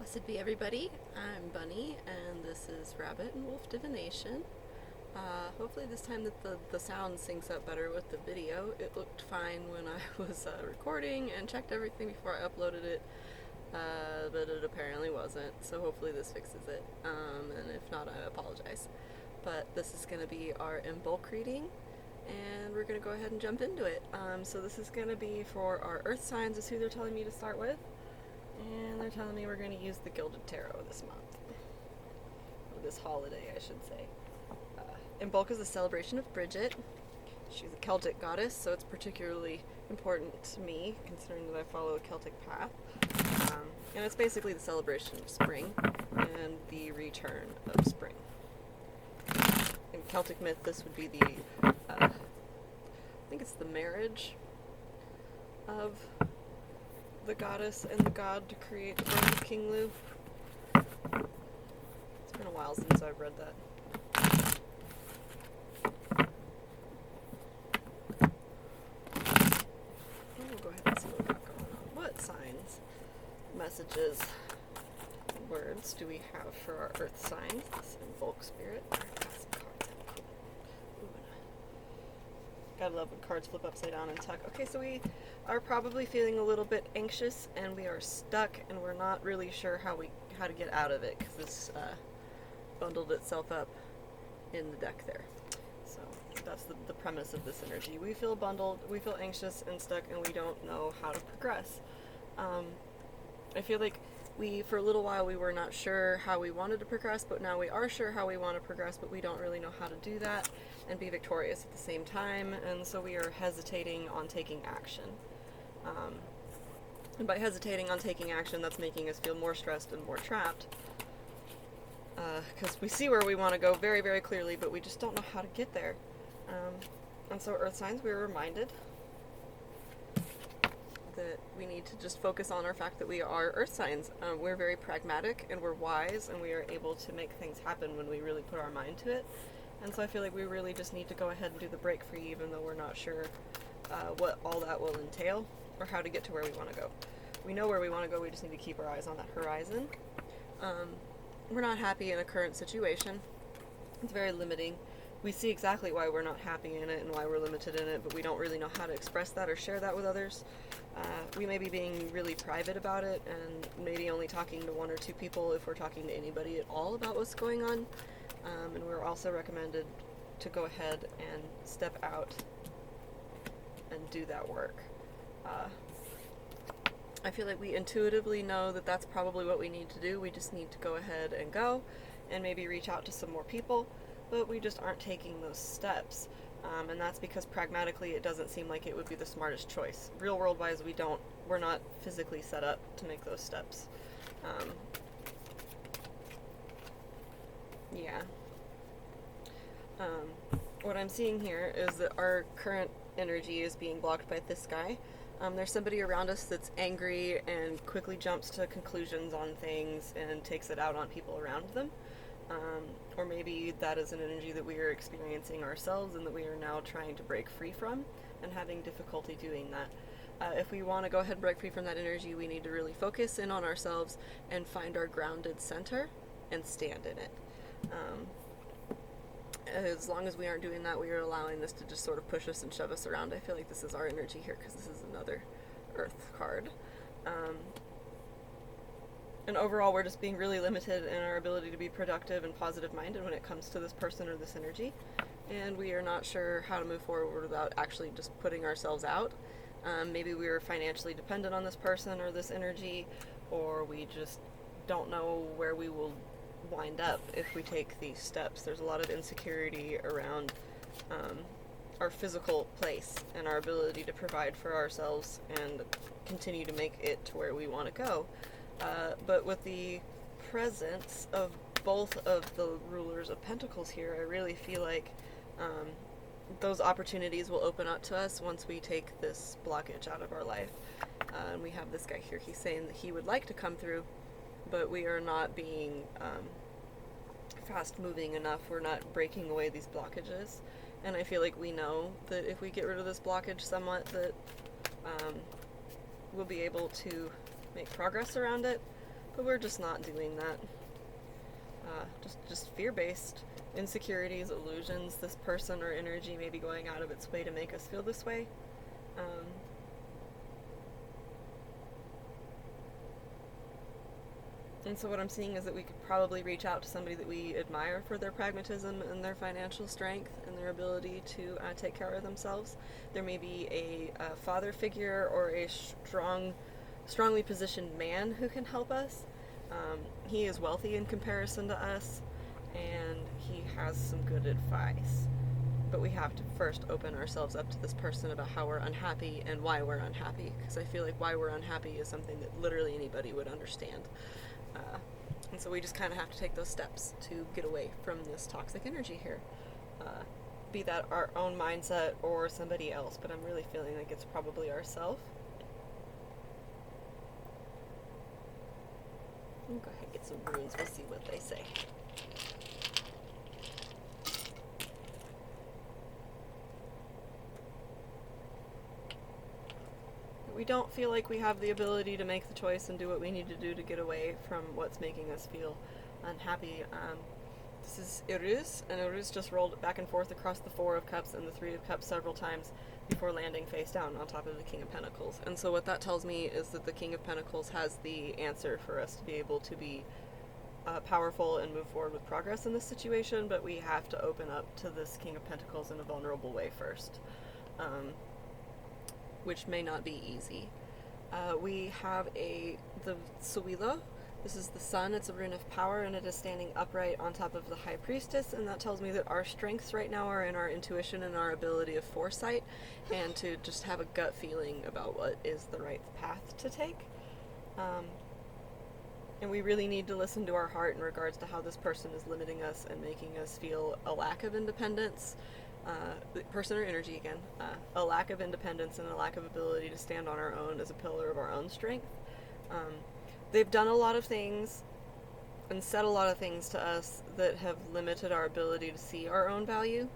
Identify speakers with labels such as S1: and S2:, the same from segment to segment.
S1: Blessed be everybody. I'm Bunny, and this is Rabbit and Wolf Divination. Hopefully this time that the sound syncs up better with the video. It looked fine when I was recording and checked everything before I uploaded it, but it apparently wasn't, so hopefully this fixes it, and if not, I apologize. But this is going to be our Imbolc reading, and we're going to go ahead and jump into it. So this is going to be for our Earth signs, is who they're telling me to start with. And they're telling me we're going to use the Gilded Tarot this month. Or this holiday, I should say. Imbolc is a celebration of Bridget. She's a Celtic goddess, so it's particularly important to me, considering that I follow a Celtic path. And it's basically the celebration of spring and the return of spring. In Celtic myth, this would be the, I think it's the marriage of the goddess and the god to create the birth of King Lu. It's been a while since I've read that. We'll go ahead and see what we got going on. What signs, messages, words do we have for our earth signs? This Imbolc spirit. Got some cards. Cool. Gotta love when cards flip upside down and tuck. Okay, so we are probably feeling a little bit anxious, and we are stuck, and we're not really sure how to get out of it, because this bundled itself up in the deck there. So that's the premise of this energy. We feel bundled, we feel anxious and stuck, and we don't know how to progress. I feel like for a little while we were not sure how we wanted to progress, but now we are sure how we want to progress, but we don't really know how to do that and be victorious at the same time, and so we are hesitating on taking action. And by hesitating on taking action, that's making us feel more stressed and more trapped. Because we see where we want to go very, very clearly, but we just don't know how to get there. And so earth signs, we are reminded that we need to just focus on our fact that we are earth signs. We're very pragmatic, and we're wise, and we are able to make things happen when we really put our mind to it. And so I feel like we really just need to go ahead and do the break free, even though we're not sure what all that will entail or how to get to where we want to go. We know where we want to go, we just need to keep our eyes on that horizon. We're not happy in a current situation. It's very limiting. We see exactly why we're not happy in it and why we're limited in it, but we don't really know how to express that or share that with others. We may be being really private about it and maybe only talking to one or two people, if we're talking to anybody at all about what's going on. And we're also recommended to go ahead and step out and do that work. I feel like we intuitively know that that's probably what we need to do. We just need to go ahead and go and maybe reach out to some more people, but we just aren't taking those steps. And that's because pragmatically it doesn't seem like it would be the smartest choice. Real world wise, we're not physically set up to make those steps. Yeah. What I'm seeing here is that our current energy is being blocked by this guy. There's somebody around us that's angry and quickly jumps to conclusions on things and takes it out on people around them. Or maybe that is an energy that we are experiencing ourselves and that we are now trying to break free from and having difficulty doing that. If we want to go ahead and break free from that energy, we need to really focus in on ourselves and find our grounded center and stand in it. As long as we aren't doing that, we are allowing this to just sort of push us and shove us around. I feel like this is our energy here because this is another earth card. And overall, we're just being really limited in our ability to be productive and positive-minded when it comes to this person or this energy. And we are not sure how to move forward without actually just putting ourselves out. Maybe we are financially dependent on this person or this energy, or we just don't know where we will wind up if we take these steps. There's a lot of insecurity around our physical place and our ability to provide for ourselves and continue to make it to where we want to go. But with the presence of both of the rulers of pentacles here, I really feel like those opportunities will open up to us once we take this blockage out of our life. And we have this guy here, he's saying that he would like to come through, but we are not being fast moving enough. We're not breaking away these blockages, and I feel like we know that if we get rid of this blockage somewhat, that we'll be able to make progress around it, but we're just not doing that. Just fear-based insecurities, illusions. This person or energy may be going out of its way to make us feel this way. And so what I'm seeing is that we could probably reach out to somebody that we admire for their pragmatism and their financial strength and their ability to take care of themselves. There may be a father figure or a strongly positioned man who can help us. He is wealthy in comparison to us, and he has some good advice. But we have to first open ourselves up to this person about how we're unhappy and why we're unhappy, because I feel like why we're unhappy is something that literally anybody would understand. And so we just kind of have to take those steps to get away from this toxic energy here. Be that our own mindset or somebody else, but I'm really feeling like it's probably ourselves. Go ahead and get some runes, we'll see what they say. We don't feel like we have the ability to make the choice and do what we need to do to get away from what's making us feel unhappy. This is Iruz, and Iruz just rolled back and forth across the Four of Cups and the Three of Cups several times before landing face down on top of the King of Pentacles. And so what that tells me is that the King of Pentacles has the answer for us to be able to be powerful and move forward with progress in this situation, but we have to open up to this King of Pentacles in a vulnerable way first. Which may not be easy. We have the Suila. This is the sun. It's a rune of power, and it is standing upright on top of the High Priestess, and that tells me that our strengths right now are in our intuition and our ability of foresight, and to just have a gut feeling about what is the right path to take. And we really need to listen to our heart in regards to how this person is limiting us and making us feel a lack of independence. Person or energy again, a lack of independence and a lack of ability to stand on our own as a pillar of our own strength. They've done a lot of things and said a lot of things to us that have limited our ability to see our own value.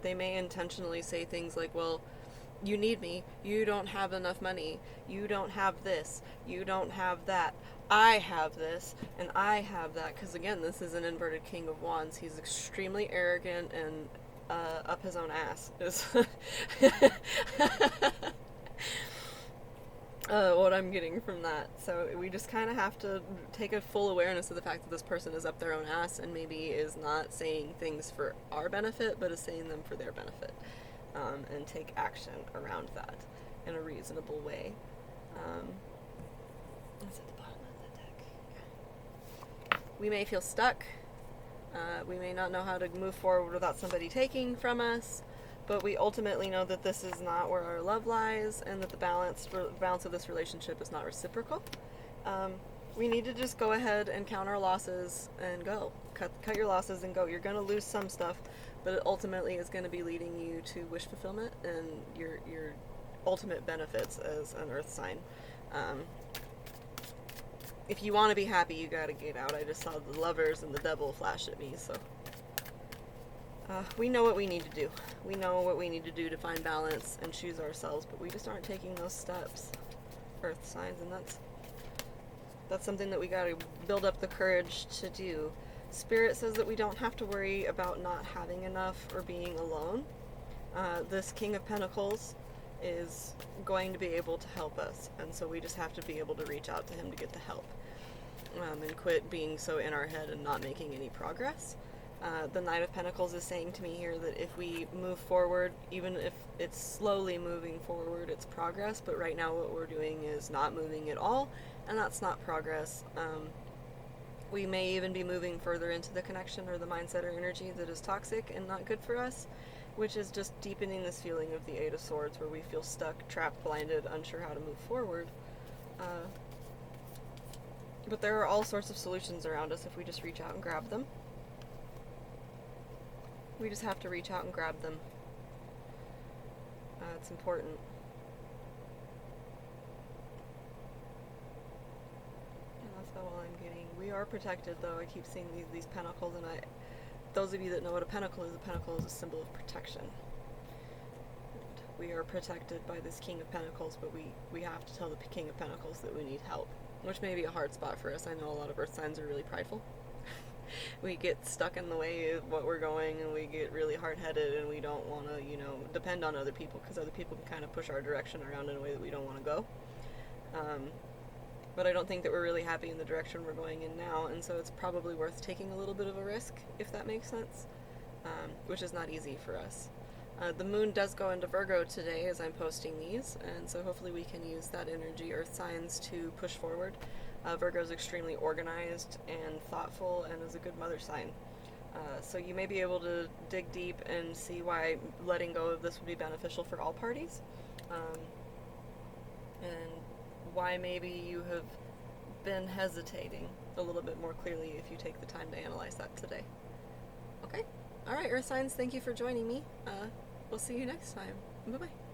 S1: They may intentionally say things like, well, you need me, you don't have enough money, you don't have this, you don't have that, I have this, and I have that, because again, this is an inverted King of Wands. He's extremely arrogant and up his own ass is what I'm getting from that. So we just kind of have to take a full awareness of the fact that this person is up their own ass and maybe is not saying things for our benefit, but is saying them for their benefit, and take action around that in a reasonable way. That's at the bottom of the deck. We may feel stuck. We may not know how to move forward without somebody taking from us, but we ultimately know that this is not where our love lies, and that the balance of this relationship is not reciprocal. We need to just go ahead and count our losses and go. Cut your losses and go. You're going to lose some stuff, but it ultimately is going to be leading you to wish fulfillment and your ultimate benefits as an earth sign. If you want to be happy, you gotta get out. I just saw the Lovers and the Devil flash at me, so. We know what we need to do. We know what we need to do to find balance and choose ourselves, but we just aren't taking those steps, earth signs, and that's something that we gotta build up the courage to do. Spirit says that we don't have to worry about not having enough or being alone. This King of Pentacles is going to be able to help us, and so we just have to be able to reach out to him to get the help, and quit being so in our head and not making any progress. The Knight of Pentacles is saying to me here that if we move forward, even if it's slowly moving forward, it's progress, but right now what we're doing is not moving at all, and that's not progress. We may even be moving further into the connection or the mindset or energy that is toxic and not good for us, which is just deepening this feeling of the Eight of Swords, where we feel stuck, trapped, blinded, unsure how to move forward. But there are all sorts of solutions around us if we just reach out and grab them. We just have to reach out and grab them. It's important. And that's about all I'm getting. We are protected, though. I keep seeing these pentacles, and those of you that know what a pentacle is a symbol of protection. And we are protected by this King of Pentacles, but we have to tell the King of Pentacles that we need help. which may be a hard spot for us. I know a lot of earth signs are really prideful. We get stuck in the way of what we're going, and we get really hard-headed, and we don't want to, depend on other people, because other people can kind of push our direction around in a way that we don't want to go. But I don't think that we're really happy in the direction we're going in now, and so it's probably worth taking a little bit of a risk, if that makes sense, which is not easy for us. The moon does go into Virgo today as I'm posting these, and so hopefully we can use that energy, earth signs, to push forward. Virgo is extremely organized and thoughtful and is a good mother sign. So you may be able to dig deep and see why letting go of this would be beneficial for all parties. And why maybe you have been hesitating a little bit more clearly if you take the time to analyze that today. Okay? Alright, Earth signs, thank you for joining me. We'll see you next time. Bye-bye.